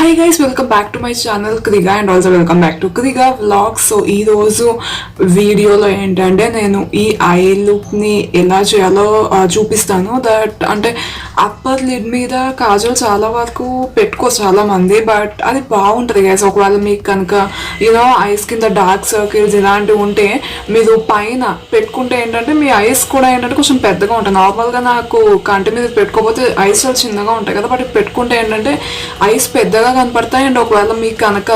Hi guys, welcome back to my channel Kriga and also welcome back to Kriga vlogs. So ఈ రోజు వీడియోలో ఏంటంటే నేను ఈ ఐ లుక్ ని ఎలా చేయాలో చూపిస్తాను. దట్ అంటే అప్పర్ లిడ్ మీద కాజల్ చాలా వరకు పెట్టుకోవచ్చు చాలా మంది, బట్ అది బాగుంటుంది గైస్. ఒకవేళ మీకు కనుక యూనో ఐస్ కింద డార్క్ సర్కిల్స్ ఇలాంటివి ఉంటే మీరు పైన పెట్టుకుంటే ఏంటంటే మీ ఐస్ కూడా ఏంటంటే కొంచెం పెద్దగా ఉంటాయి. నార్మల్గా నాకు కంటి మీద పెట్టుకోకపోతే ఐస్ చాలా చిన్నగా ఉంటాయి కదా, బట్ పెట్టుకుంటే ఏంటంటే ఐస్ పెద్దగా కనపడతాయి. అండ్ ఒకవేళ మీకు కనుక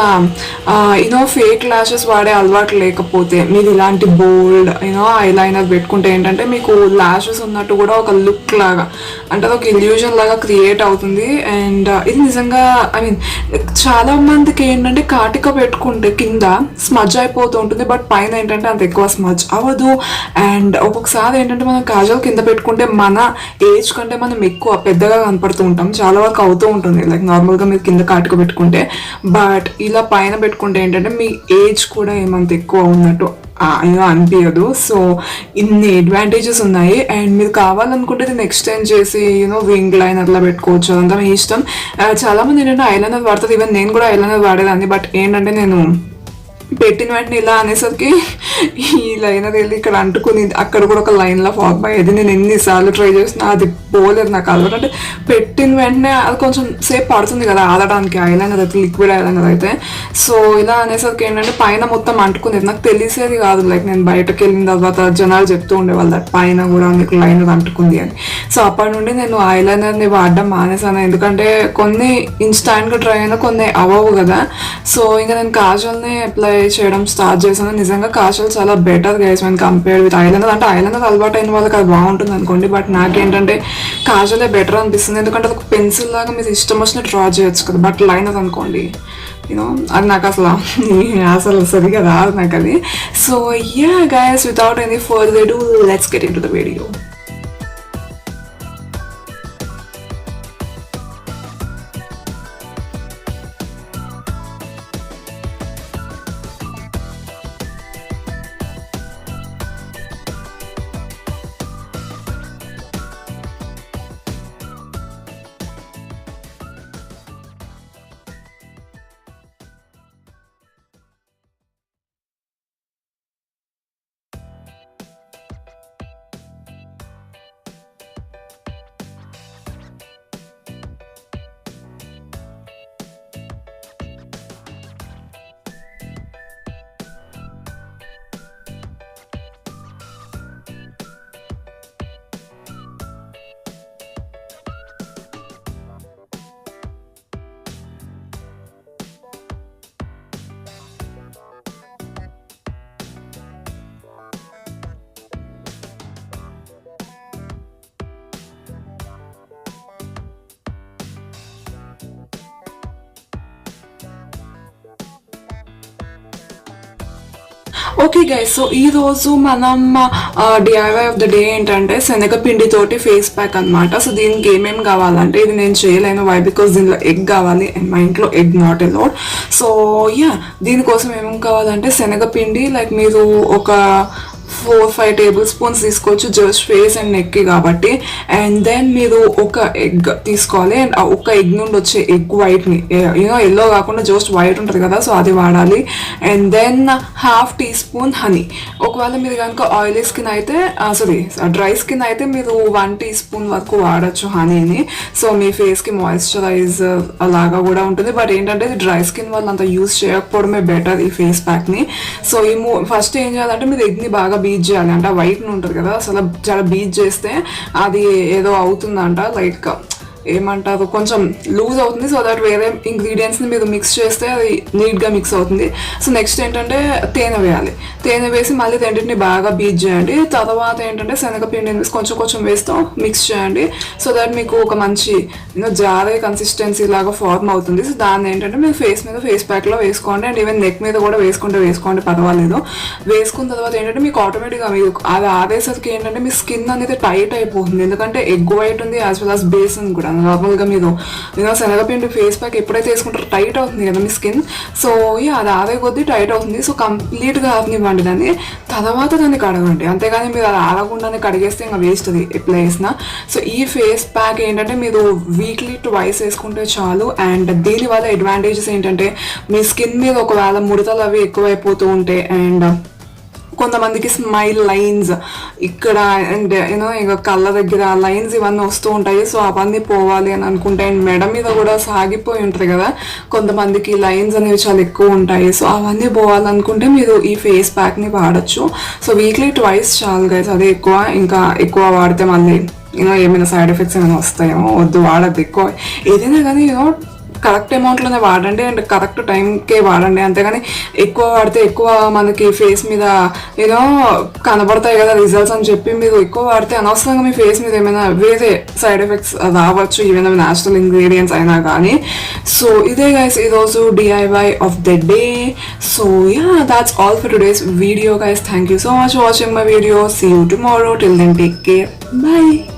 యూనో ఫేక్ ల్యాషెస్ వాడే అలవాటు లేకపోతే మీరు ఇలాంటి బోల్డ్ యూనో ఐలైనర్ పెట్టుకుంటే ఏంటంటే మీకు ల్యాషెస్ ఉన్నట్టు కూడా ఒక లుక్ లాగా అంటే ఒక ఇల్యూజన్ లాగా క్రియేట్ అవుతుంది. అండ్ ఇది నిజంగా ఐ మీన్ చాలా మందికి ఏంటంటే కాటిక పెట్టుకుంటే కింద స్మజ్ అయిపోతూ ఉంటుంది, బట్ పైన ఏంటంటే అంత ఎక్కువ స్మజ్ అవ్వదు. అండ్ ఒక్కొక్కసారి ఏంటంటే మనం కాజల్ కింద పెట్టుకుంటే మన ఏజ్ కంటే మనం ఎక్కువ పెద్దగా కనపడుతూ ఉంటాం, చాలా వరకు అవుతూ ఉంటుంది లైక్ నార్మల్గా మీరు కింద కాటిక పెట్టుకుంటే. బట్ ఇలా పైన పెట్టుకుంటే ఏంటంటే మీ ఏజ్ కూడా ఏమంత ఎక్కువ ఉన్నట్టు అనిపించదు. సో ఇన్ని అడ్వాంటేజెస్ ఉన్నాయి. అండ్ మీరు కావాలనుకుంటే దీన్ని ఎక్స్టెండ్ చేసి యూనో వింగ్ లైనర్లా పెట్టుకోవచ్చు, అదంతా మీ ఇష్టం. చాలా మంది ఏంటంటే ఐలైనర్ వాడతారు, ఈవెన్ నేను కూడా ఐలైనర్ వాడేదాన్ని. బట్ ఏంటంటే నేను పెట్టిన వెంటనే ఇలా అనేసరికి ఈ లైనర్ వెళ్ళి ఇక్కడ అంటుకుని అక్కడ కూడా ఒక లైన్లో ఫార్మ్ అయ్యేది. నేను ఎన్నిసార్లు ట్రై చేసినా అది పోలేదు నాకు అలవాటు. అంటే పెట్టిన వెంటనే అది కొంచెం సేపు పడుతుంది కదా ఆడడానికి ఐలైనర్ అయితే, లిక్విడ్ ఐలైనర్ అయితే. సో ఇలా అనేసరికి ఏంటంటే పైన మొత్తం అంటుకునేది, నాకు తెలిసేది కాదు. లైక్ నేను బయటకు వెళ్ళిన తర్వాత జనాలు చెప్తూ ఉండేవాళ్ళు దట్ పైన కూడా మీకు లైనర్ అంటుకుంది అని. సో అప్పటి నుండి నేను ఐలైనర్ని వాడడం మానేసాను, ఎందుకంటే కొన్ని ఇన్స్టాంట్గా ట్రై అయినా కొన్ని అవ్వవు కదా. సో ఇంకా నేను కాజల్ని అప్లై చేయడం స్టార్ట్ చేశాను. నిజంగా కాజల్ చాలా better guys when compared with eyeliner. అంటే ఐలైనర్ అలవాటు అయిన వాళ్ళకి అది బాగుంటుంది అనుకోండి, బట్ నాకేంటంటే కాజలే బెటర్ అనిపిస్తుంది, ఎందుకంటే అది ఒక పెన్సిల్ లాగా మీరు ఇష్టం వచ్చినట్టు డ్రా చేయొచ్చు కదా. బట్ లైనర్ అనుకోండి యూనో అది నాకు అసలు సరిగా రాదు నాకు అది. So yeah guys, without any further ado, let's get into the video. Okay guys, so ఈ రోజు మనం డిఐవై ఆఫ్ ద డే ఏంటంటే శనగపిండితోటి ఫేస్ ప్యాక్ అనమాట. సో దీనికి ఏమేమి కావాలంటే, ఇది నేను చేయలేను, వై బికాస్ దీనిలో ఎగ్ కావాలి అండ్ మా ఇంట్లో egg not allowed. So yeah, దీనికోసం ఏమేమి కావాలంటే శనగపిండి లైక్ మీరు ఒక 4-5 టేబుల్ స్పూన్స్ తీసుకోవచ్చు, జస్ట్ ఫేస్ అండ్ నెక్కి కాబట్టి. అండ్ దెన్ మీరు ఒక ఎగ్ తీసుకోవాలి, అండ్ ఒక ఎగ్ నుండి వచ్చే ఎగ్ వైట్ని యూనో ఎల్లో కాకుండా జస్ట్ వైట్ ఉంటుంది కదా, సో అది వాడాలి. And then 1/2 teaspoon honey. ఒకవేళ మీరు కనుక ఆయిలీ స్కిన్ అయితే డ్రై స్కిన్ అయితే మీరు 1 టీ స్పూన్ వరకు వాడచ్చు హనీని. సో మీ ఫేస్కి మాయిశ్చరైజర్ అలాగా కూడా ఉంటుంది. బట్ ఏంటంటే ఇది డ్రై స్కిన్ వల్ల అంత యూజ్ చేయకపోవడమే బెటర్ ఈ ఫేస్ ప్యాక్ని. సో ఈ ఫస్ట్ ఏం చేయాలంటే మీరు ఎగ్ని బాగా బీట్ చేయాలి. అంటే వైట్ ఉంటుంది కదా, అసలు చాలా బీట్ చేస్తే అది ఏదో అవుతుందంట, లైక్ ఏమంటారు కొంచెం లూజ్ అవుతుంది. సో దట్ వేరే ఇంగ్రీడియంట్స్ని మీరు మిక్స్ చేస్తే అది నీట్గా మిక్స్ అవుతుంది. సో నెక్స్ట్ ఏంటంటే తేనె వేయాలి. తేనె వేసి మళ్ళీ రెండింటిని బాగా బీట్ చేయండి. తర్వాత ఏంటంటే శనగపిండిని వేసి కొంచెం కొంచెం వేస్తూ మిక్స్ చేయండి. సో దట్ మీకు ఒక మంచి జారే కన్సిస్టెన్సీ లాగా ఫార్మ్ అవుతుంది. సో దాన్ని ఏంటంటే మీరు ఫేస్ మీద ఫేస్ ప్యాక్లో వేసుకోండి. అండ్ ఈవెన్ నెక్ మీద కూడా వేసుకోండి పర్వాలేదు. వేసుకున్న తర్వాత ఏంటంటే మీకు ఆటోమేటిక్గా మీకు అది ఆదేసరికి ఏంటంటే మీ స్కిన్ అనేది టైట్ అయిపోతుంది, ఎందుకంటే ఎగ్ వైట్ ఉంది యాజ్ వెల్ యాజ్ బేసన్ కూడా నార్మల్గా మీరు శనగపిండి ఫేస్ ప్యాక్ ఎప్పుడైతే వేసుకుంటారో టైట్ అవుతుంది కదా మీ స్కిన్. సో అది ఆరే కొద్దీ టైట్ అవుతుంది. సో కంప్లీట్గా ఆరనివ్వండి దాన్ని, తర్వాత దాన్ని కడగండి. అంతేగాని మీరు అది ఆరకుండానే కడిగేస్తే ఇంకా వేస్ట్ అది ఎట్లా వేసినా. సో ఈ ఫేస్ ప్యాక్ ఏంటంటే మీరు వీక్లీ ట్వైస్ వేసుకుంటే చాలు. అండ్ దీనివల్ల అడ్వాంటేజెస్ ఏంటంటే మీ స్కిన్ మీద ఒకవేళ ముడతలు అవి ఎక్కువైపోతూ ఉంటాయి, అండ్ కొంతమందికి స్మైల్ లైన్స్ ఇక్కడ అండ్ ఇక కళ్ళ దగ్గర లైన్స్ ఇవన్నీ వస్తూ ఉంటాయి. సో అవన్నీ పోవాలి అని అనుకుంటే, అండ్ మెడ మీద కూడా సాగిపోయి ఉంటుంది కదా కొంతమందికి, లైన్స్ అనేవి చాలా ఎక్కువ ఉంటాయి. సో అవన్నీ పోవాలనుకుంటే మీరు ఈ ఫేస్ ప్యాక్ని వాడచ్చు. సో వీక్లీ ట్వైస్ చాలు గైస్, అదే ఎక్కువ. ఇంకా ఎక్కువ వాడితే మళ్ళీ ఏమైనా సైడ్ ఎఫెక్ట్స్ ఏమైనా వస్తాయేమో, వద్దు, వాడద్దు ఎక్కువ. ఏదైనా కానీ కరెక్ట్ అమౌంట్లోనే వాడండి అండ్ కరెక్ట్ టైంకే వాడండి. అంతేగాని ఎక్కువ వాడితే ఎక్కువ మనకి ఫేస్ మీద కనబడతాయి కదా రిజల్ట్స్ అని చెప్పి మీరు ఎక్కువ వాడితే అనవసరంగా మీ ఫేస్ మీద ఏమైనా వేరే సైడ్ ఎఫెక్ట్స్ రావచ్చు, ఈవెన్ న్యాచురల్ ఇంగ్రీడియంట్స్ అయినా కానీ. సో ఇదే గైస్ ఈరోజు DIY of the day. So that's all for today's video guys. Thank you so much for watching my video. See you tomorrow. Till then, take care. Bye.